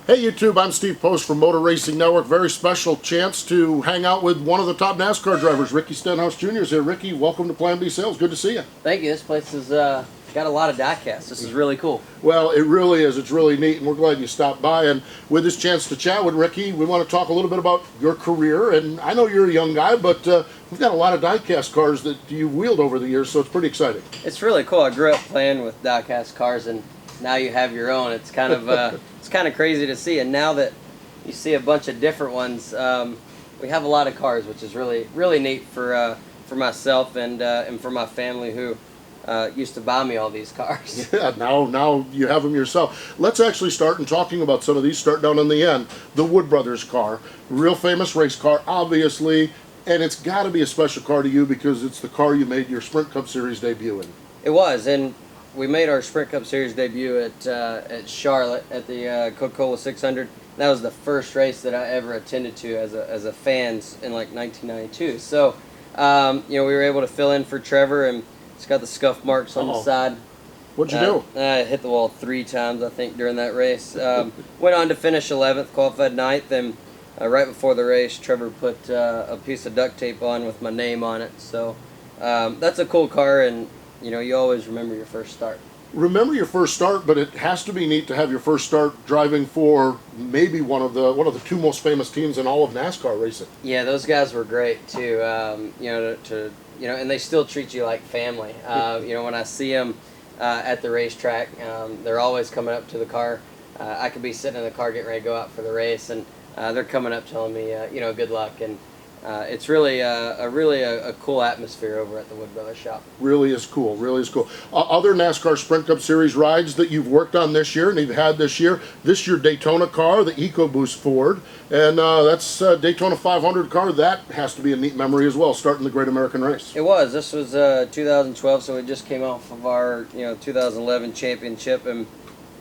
Hey YouTube, I'm Steve Post from Motor Racing Network. Very special chance to hang out with one of the top NASCAR drivers, Ricky Stenhouse Jr. is here. Ricky, welcome to Plan B Sales. Good to see you. Thank you. This place has got a lot of diecasts. This is really cool. Well, it really is. It's really neat, and we're glad you stopped by. And with this chance to chat with Ricky, we want to talk a little bit about your career. And I know you're a young guy, but we've got a lot of diecast cars that you've wheeled over the years, so it's pretty exciting. It's really cool. I grew up playing with diecast cars, and now you have your own. It's kind of it's kind of crazy to see. And now that you see a bunch of different ones, we have a lot of cars, which is really neat for myself and for my family who used to buy me all these cars. Yeah, now you have them yourself. Let's actually start in talking about some of these. Start down on the end. The Wood Brothers car, real famous race car, obviously, and it's got to be a special car to you because it's the car you made your Sprint Cup Series debut in. It was, and we made our Sprint Cup Series debut at Charlotte at the Coca-Cola 600. That was the first race that I ever attended to as a fan in like 1992. So, we were able to fill in for Trevor, and it's got the scuff marks on the side. What'd you do? I hit the wall 3 times, I think, during that race. Went on to finish 11th, qualified 9th, and right before the race, Trevor put a piece of duct tape on with my name on it. So that's a cool car, and you always remember your first start. Remember your first start, but it has to be neat to have your first start driving for maybe one of the 2 most famous teams in all of NASCAR racing. Yeah, those guys were great too. And they still treat you like family. When I see them at the racetrack, they're always coming up to the car. I could be sitting in the car getting ready to go out for the race, and they're coming up telling me, good luck. And it's really a cool atmosphere over at the Wood Brothers shop. Really is cool. Really is cool. Other NASCAR Sprint Cup Series rides that you've worked on this year and you've had this year your Daytona car, the EcoBoost Ford, and that's a Daytona 500 car. That has to be a neat memory as well, starting the Great American Race. It was. This was 2012, so we just came off of our 2011 championship, and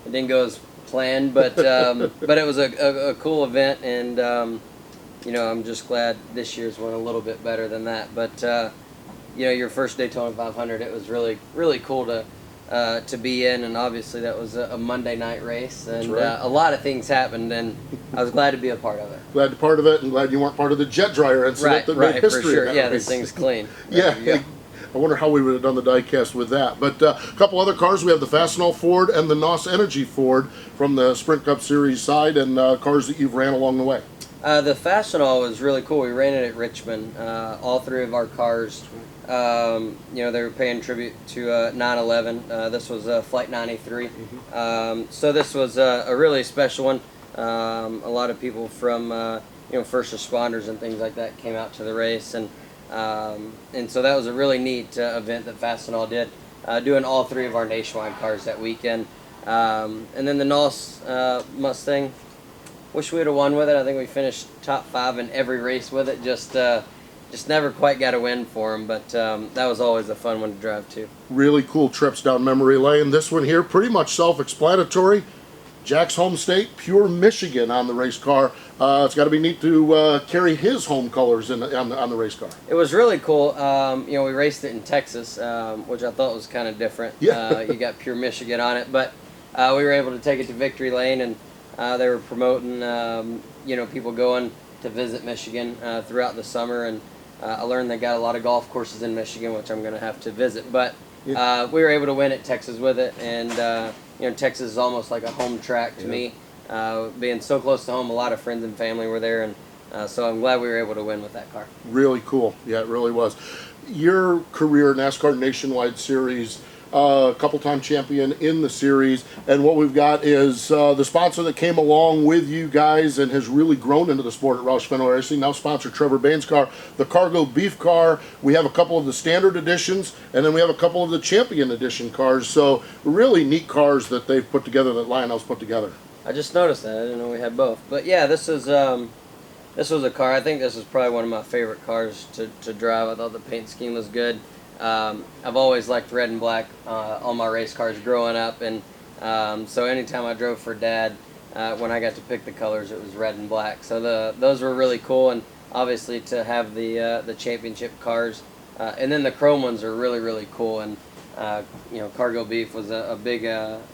it didn't go as planned, but but it was a cool event, and I'm just glad this year's went a little bit better than that. But your first Daytona 500, it was really cool to be in, and obviously that was a Monday night race, and right. A lot of things happened, and I was glad to be a part of it. Glad to be part of it, and glad you weren't part of the jet dryer incident that made history. For sure. In that Yeah, race. this thing's clean. Yeah. I wonder how we would have done the diecast with that. But a couple other cars. We have the Fastenal Ford and the NOS Energy Ford from the Sprint Cup Series side, and cars that you've ran along the way. The Fastenal was really cool. We ran it at Richmond. All 3 of our cars, they were paying tribute to 9/11. This was Flight 93. So this was a really special one. A lot of people from first responders and things like that came out to the race, and so that was a really neat event that Fastenal did, doing all 3 of our nationwide cars that weekend. And then the NOS Mustang, wish we would have won with it. I think we finished top 5 in every race with it. Just never quite got a win for him, but that was always a fun one to drive too. Really cool trips down memory lane. This one here, pretty much self-explanatory. Jack's home state, pure Michigan on the race car. It's got to be neat to carry his home colors on the race car. It was really cool. We raced it in Texas, which I thought was kind of different. Yeah. You got pure Michigan on it, but we were able to take it to Victory Lane, and they were promoting, people going to visit Michigan throughout the summer, and I learned they got a lot of golf courses in Michigan, which I'm going to have to visit. But we were able to win at Texas with it, and Texas is almost like a home track to me. Being so close to home, a lot of friends and family were there, and so I'm glad we were able to win with that car. Really cool. Yeah, it really was. Your career, NASCAR Nationwide Series, couple-time champion in the series, and what we've got is the sponsor that came along with you guys and has really grown into the sport at Roush Fenway Racing, now sponsor Trevor Bain's car, the Cargo Beef car. We have a couple of the standard editions, and then we have a couple of the champion edition cars, so really neat cars that they've put together, that Lionel's put together. I just noticed that. I didn't know we had both. But yeah, this was a car. I think this is probably one of my favorite cars to drive. I thought the paint scheme was good. I've always liked red and black on my race cars growing up, and so anytime I drove for Dad, when I got to pick the colors, it was red and black. So those were really cool, and obviously to have the championship cars, and then the chrome ones are really cool. And Cargo Beef was a big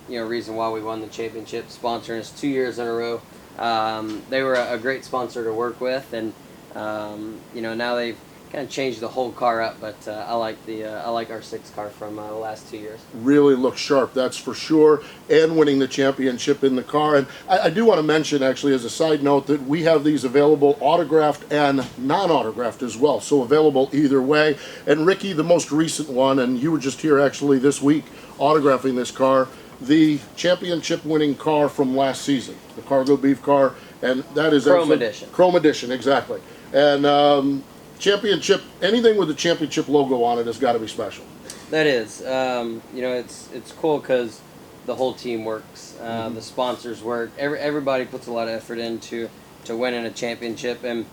reason why we won the championship, sponsoring us 2 years in a row. They were a great sponsor to work with, and now they've kind of changed the whole car up. But I like our 6 car from the last 2 years. Really looks sharp, that's for sure, and winning the championship in the car. And I do want to mention, actually, as a side note, that we have these available autographed and non-autographed as well, so available either way. And Ricky, the most recent one, and you were just here actually this week autographing this car, the championship winning car from last season, the Cargo Beef car, and that is Chrome Edition. Chrome Edition, exactly. And championship, anything with the championship logo on it has got to be special. That is, it's cool because the whole team works, the sponsors work, everybody puts a lot of effort into winning a championship, and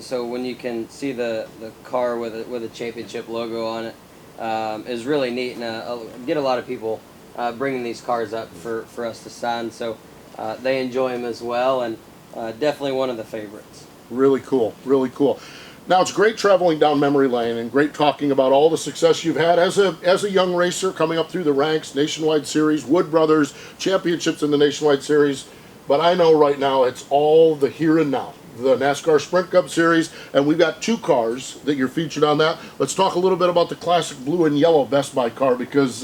so when you can see the car with a championship logo on it is really neat, and get a lot of people bringing these cars up for us to sign, so they enjoy them as well, and definitely one of the favorites. Really cool, really cool. Now, it's great traveling down memory lane and great talking about all the success you've had as a young racer coming up through the ranks, Nationwide Series, Wood Brothers, championships in the Nationwide Series. But I know right now it's all the here and now, the NASCAR Sprint Cup Series, and we've got 2 cars that you're featured on that. Let's talk a little bit about the classic blue and yellow Best Buy car, because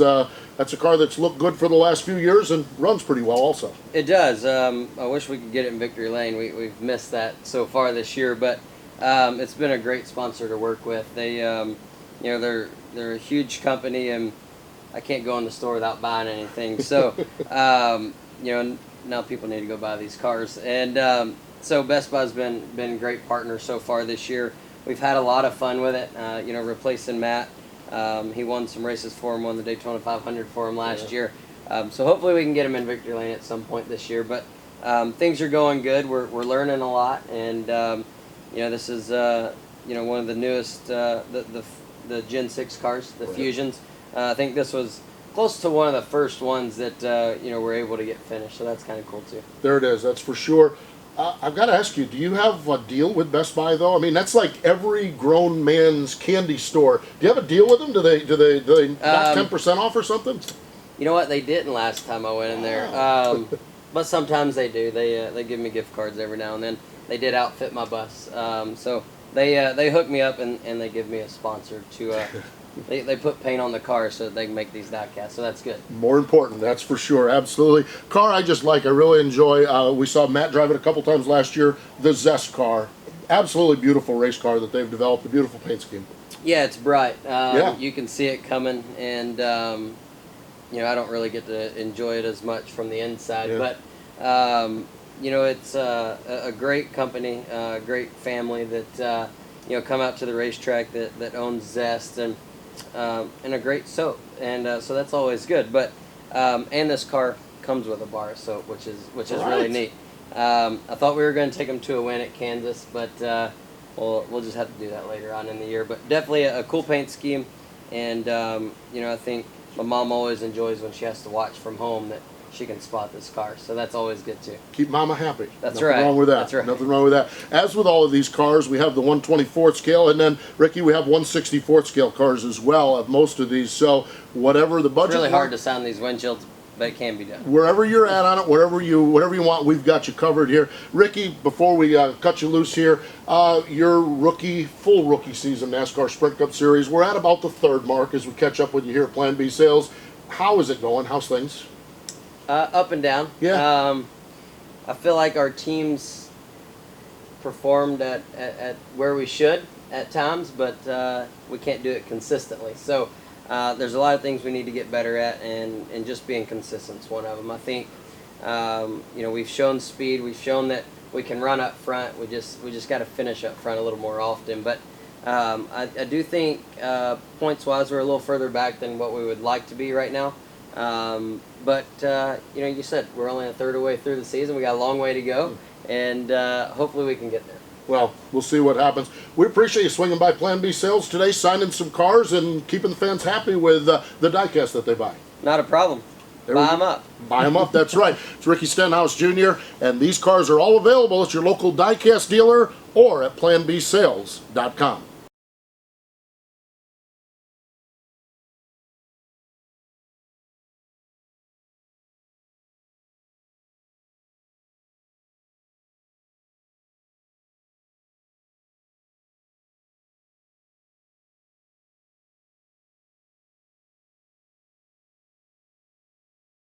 that's a car that's looked good for the last few years and runs pretty well also. It does. I wish we could get it in Victory Lane. We've missed that so far this year, but it's been a great sponsor to work with. They, they're a huge company, and I can't go in the store without buying anything. So, now people need to go buy these cars, and so Best Buy's been a great partner so far this year. We've had a lot of fun with it. Replacing Matt. He won some races for him, won the Daytona 500 for him last year. So hopefully we can get him in Victory Lane at some point this year. But things are going good. We're learning a lot, and this is one of the newest the Gen 6 cars, the Fusions. I think this was close to one of the first ones that we're able to get finished. So that's kind of cool too. There it is. That's for sure. I've got to ask you, do you have a deal with Best Buy, though? I mean, that's like every grown man's candy store. Do you have a deal with them? Do they knock 10% off or something? You know what? They didn't last time I went in there. But sometimes they do. They give me gift cards every now and then. They did outfit my bus. So they hook me up, and they give me a sponsor to... They put paint on the car so that they can make these diecasts, so that's good. More important, that's for sure, absolutely. Car I just like, I really enjoy. We saw Matt drive it a couple times last year, the Zest Car. Absolutely beautiful race car that they've developed, a beautiful paint scheme. Yeah, it's bright. You can see it coming, and I don't really get to enjoy it as much from the inside, but it's a great company, a great family that come out to the racetrack that owns Zest, and a great soap, and so that's always good. But and this car comes with a bar of soap, which is really neat. I thought we were going to take them to a win at Kansas, but we'll just have to do that later on in the year. But definitely a cool paint scheme, and I think my mom always enjoys when she has to watch from home that she can spot this car, so that's always good too. Keep mama happy. That's right. Nothing wrong with that. That's right. Nothing wrong with that. As with all of these cars, we have the 124th scale, and then Ricky, we have 164th scale cars as well of most of these. So whatever the budget. It's really hard to sound these windshields, but it can be done. Wherever you're at on it, whatever you want, we've got you covered here. Ricky, before we cut you loose here, your full rookie season NASCAR Sprint Cup Series, we're at about the 3rd mark as we catch up with you here at Plan B Sales. How is it going? How's things? Up and down. Yeah. I feel like our teams performed at where we should at times, but we can't do it consistently. So there's a lot of things we need to get better at, and just being consistent is one of them. I think we've shown speed, we've shown that we can run up front. We just got to finish up front a little more often. But I do think points wise we're a little further back than what we would like to be right now. But you said we're only a third of the way through the season. We got a long way to go, and hopefully we can get there. Well, we'll see what happens. We appreciate you swinging by Plan B Sales today, signing some cars, and keeping the fans happy with the diecast that they buy. Not a problem. Buy them up. Buy them up, that's right. It's Ricky Stenhouse Jr., and these cars are all available at your local diecast dealer or at planbsales.com.